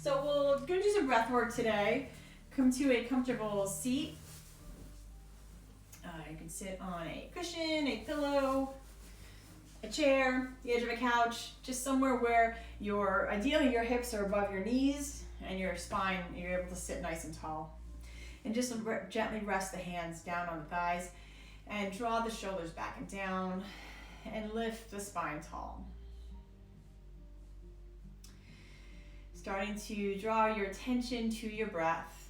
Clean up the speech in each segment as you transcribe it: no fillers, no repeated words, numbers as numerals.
So we're going to do some breath work today. Come to a comfortable seat. You can sit on a cushion, a pillow, a chair, the edge of a couch, just somewhere where ideally your hips are above your knees and your spine, you're able to sit nice and tall. And just gently rest the hands down on the thighs and draw the shoulders back and down and lift the spine tall. Starting to draw your attention to your breath.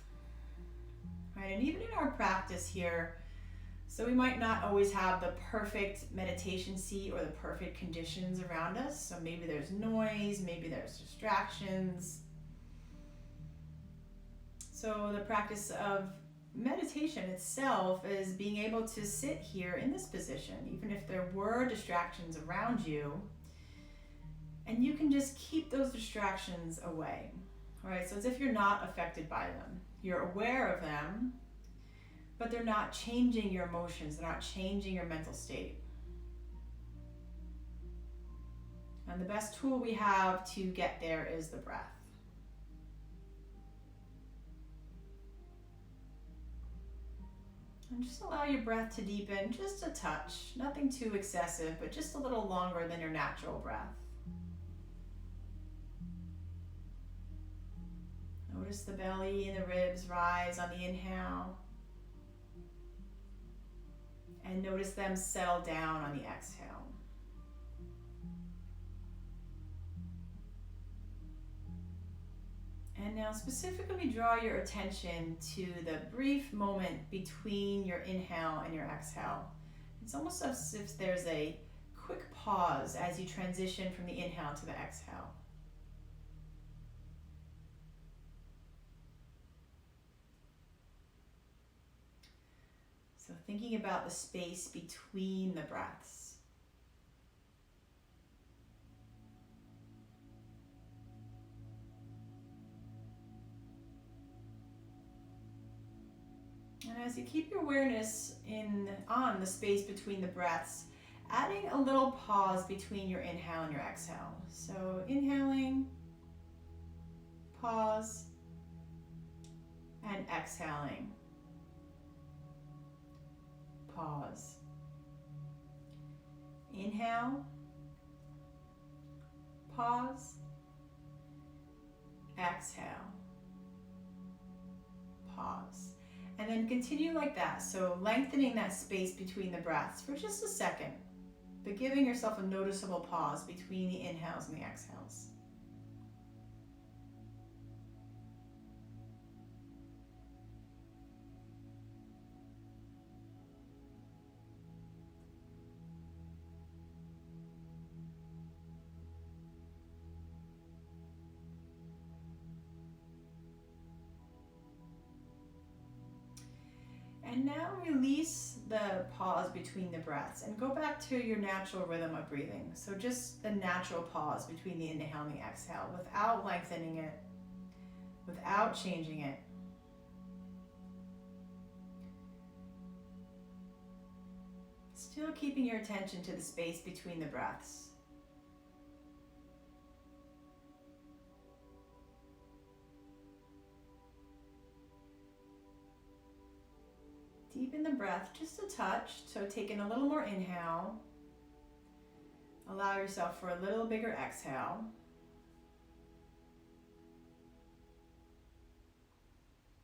Right, and even in our practice here, so we might not always have the perfect meditation seat or the perfect conditions around us. So maybe there's noise, maybe there's distractions. So the practice of meditation itself is being able to sit here in this position, even if there were distractions around you, and you can just keep those distractions away. All right, so it's as if you're not affected by them. You're aware of them, but they're not changing your emotions, they're not changing your mental state. And the best tool we have to get there is the breath. And just allow your breath to deepen just a touch, nothing too excessive, but just a little longer than your natural breath. Notice the belly and the ribs rise on the inhale. And notice them settle down on the exhale. And now specifically draw your attention to the brief moment between your inhale and your exhale. It's almost as if there's a quick pause as you transition from the inhale to the exhale. So thinking about the space between the breaths. And as you keep your awareness on the space between the breaths, adding a little pause between your inhale and your exhale. So inhaling, pause, and exhaling. Pause. Inhale, pause, exhale, pause. And then continue like that. So lengthening that space between the breaths for just a second, but giving yourself a noticeable pause between the inhales and the exhales. And now release the pause between the breaths and go back to your natural rhythm of breathing. So just the natural pause between the inhale and the exhale without lengthening it, without changing it. Still keeping your attention to the space between the breaths. Deepen the breath just a touch, so taking a little more inhale. Allow yourself for a little bigger exhale.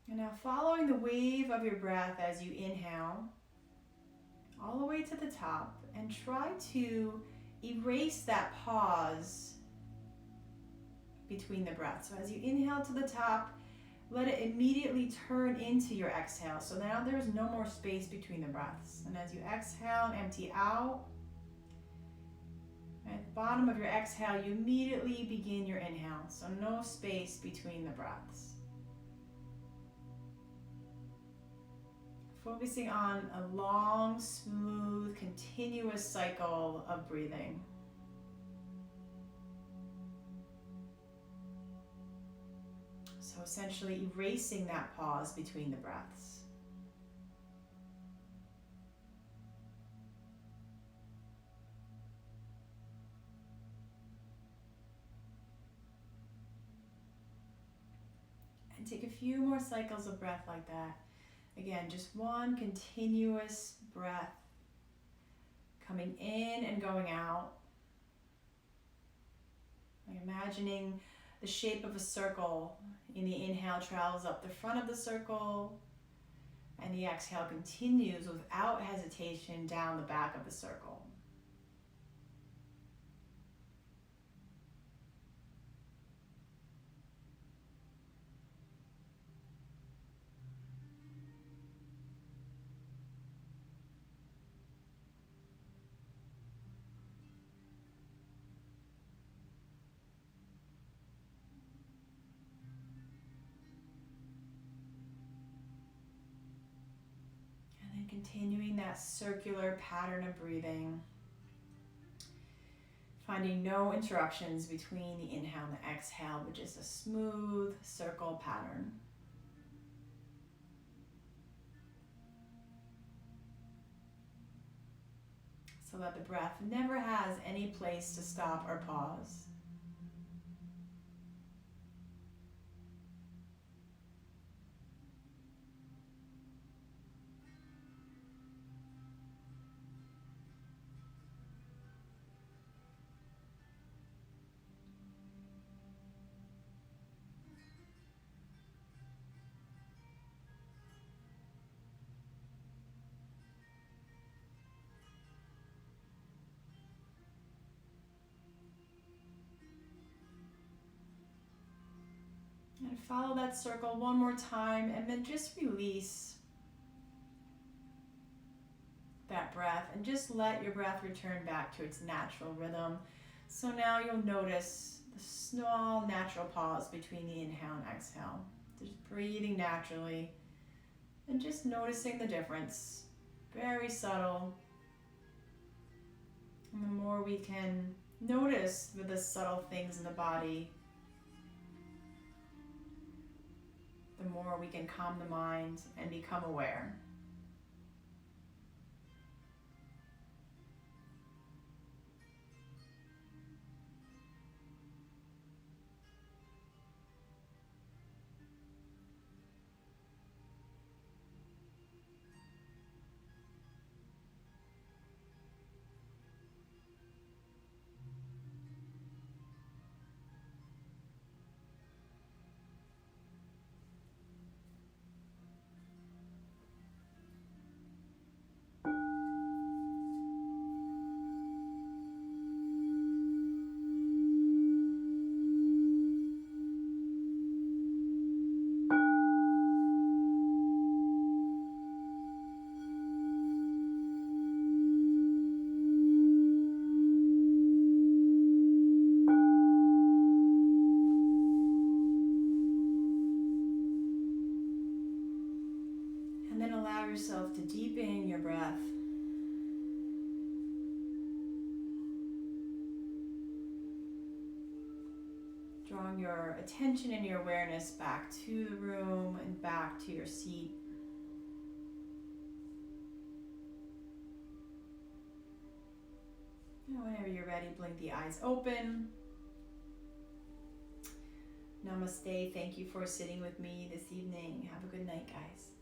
And now following the wave of your breath as you inhale, all the way to the top, and try to erase that pause between the breaths. So as you inhale to the top, let it immediately turn into your exhale. So now there's no more space between the breaths. And as you exhale and empty out, at the bottom of your exhale, you immediately begin your inhale. So no space between the breaths. Focusing on a long, smooth, continuous cycle of breathing. So essentially erasing that pause between the breaths. And take a few more cycles of breath like that. Again, just one continuous breath coming in and going out. Like imagining the shape of a circle. In the inhale, travels up the front of the circle, and the exhale continues without hesitation down the back of the circle. Continuing that circular pattern of breathing, finding no interruptions between the inhale and the exhale, but just a smooth circle pattern. So that the breath never has any place to stop or pause. And follow that circle one more time, and then just release that breath and just let your breath return back to its natural rhythm. So now you'll notice the small natural pause between the inhale and exhale. Just breathing naturally and just noticing the difference. Very subtle. And the more we can notice the subtle things in the body, the more we can calm the mind and become aware. And then allow yourself to deepen your breath. Drawing your attention and your awareness back to the room and back to your seat. And whenever you're ready, blink the eyes open. Namaste. Thank you for sitting with me this evening. Have a good night, guys.